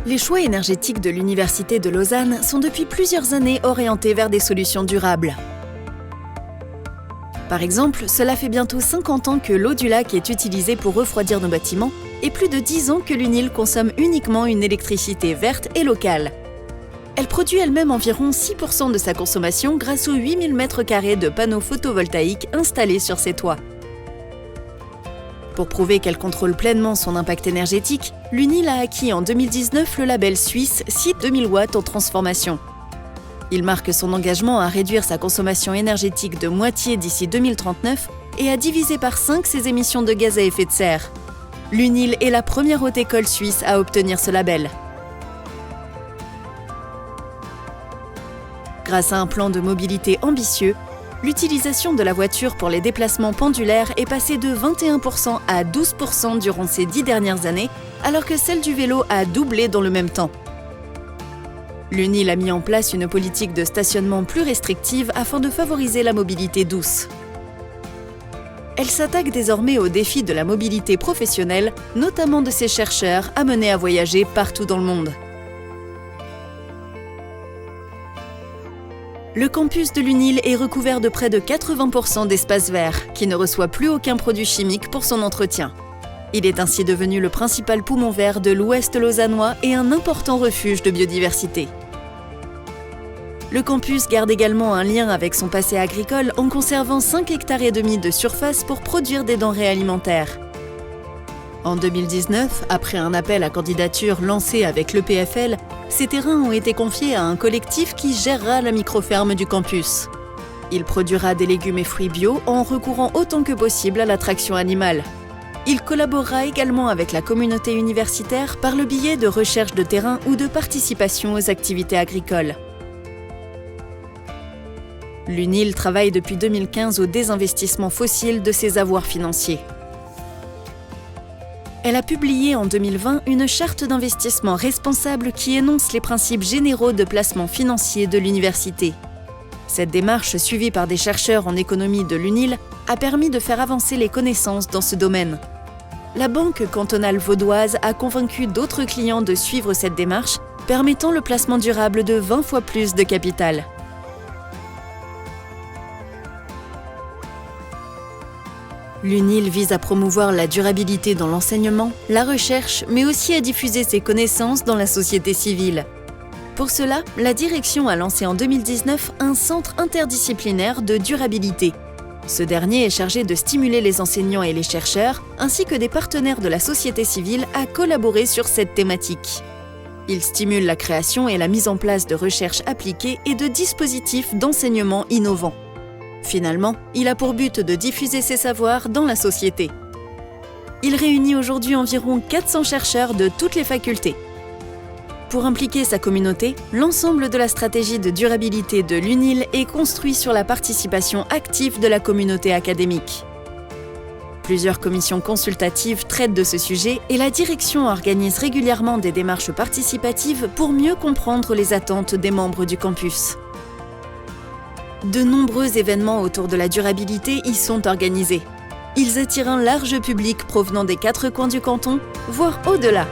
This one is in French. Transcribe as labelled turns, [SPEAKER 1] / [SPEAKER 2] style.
[SPEAKER 1] Les choix énergétiques de l'Université de Lausanne sont depuis plusieurs années orientés vers des solutions durables. Par exemple, cela fait bientôt 50 ans que l'eau du lac est utilisée pour refroidir nos bâtiments et plus de 10 ans que l'UNIL consomme uniquement une électricité verte et locale. Elle produit elle-même environ 6% de sa consommation grâce aux 8000 m² de panneaux photovoltaïques installés sur ses toits. Pour prouver qu'elle contrôle pleinement son impact énergétique, l'UNIL a acquis en 2019 le label suisse Site 2000 watts en transformation. Il marque son engagement à réduire sa consommation énergétique de moitié d'ici 2039 et à diviser par 5 ses émissions de gaz à effet de serre. L'UNIL est la première haute école suisse à obtenir ce label. Grâce à un plan de mobilité ambitieux, l'utilisation de la voiture pour les déplacements pendulaires est passée de 21% à 12% durant ces 10 dernières années, alors que celle du vélo a doublé dans le même temps. L'UNIL a mis en place une politique de stationnement plus restrictive afin de favoriser la mobilité douce. Elle s'attaque désormais au défi de la mobilité professionnelle, notamment de ses chercheurs amenés à voyager partout dans le monde. Le campus de l'UNIL est recouvert de près de 80% d'espaces verts, qui ne reçoit plus aucun produit chimique pour son entretien. Il est ainsi devenu le principal poumon vert de l'Ouest lausannois et un important refuge de biodiversité. Le campus garde également un lien avec son passé agricole en conservant 5,5 hectares de surface pour produire des denrées alimentaires. En 2019, après un appel à candidature lancé avec l'EPFL, ces terrains ont été confiés à un collectif qui gérera la microferme du campus. Il produira des légumes et fruits bio en recourant autant que possible à l'attraction animale. Il collaborera également avec la communauté universitaire par le biais de recherche de terrain ou de participation aux activités agricoles. L'UNIL travaille depuis 2015 au désinvestissement fossile de ses avoirs financiers. Elle a publié en 2020 une charte d'investissement responsable qui énonce les principes généraux de placement financier de l'université. Cette démarche, suivie par des chercheurs en économie de l'UNIL, a permis de faire avancer les connaissances dans ce domaine. La Banque cantonale vaudoise a convaincu d'autres clients de suivre cette démarche, permettant le placement durable de 20 fois plus de capital. L'UNIL vise à promouvoir la durabilité dans l'enseignement, la recherche, mais aussi à diffuser ses connaissances dans la société civile. Pour cela, la direction a lancé en 2019 un centre interdisciplinaire de durabilité. Ce dernier est chargé de stimuler les enseignants et les chercheurs, ainsi que des partenaires de la société civile à collaborer sur cette thématique. Il stimule la création et la mise en place de recherches appliquées et de dispositifs d'enseignement innovants. Finalement, il a pour but de diffuser ses savoirs dans la société. Il réunit aujourd'hui environ 400 chercheurs de toutes les facultés. Pour impliquer sa communauté, l'ensemble de la stratégie de durabilité de l'UNIL est construit sur la participation active de la communauté académique. Plusieurs commissions consultatives traitent de ce sujet et la direction organise régulièrement des démarches participatives pour mieux comprendre les attentes des membres du campus. De nombreux événements autour de la durabilité y sont organisés. Ils attirent un large public provenant des 4 coins du canton, voire au-delà.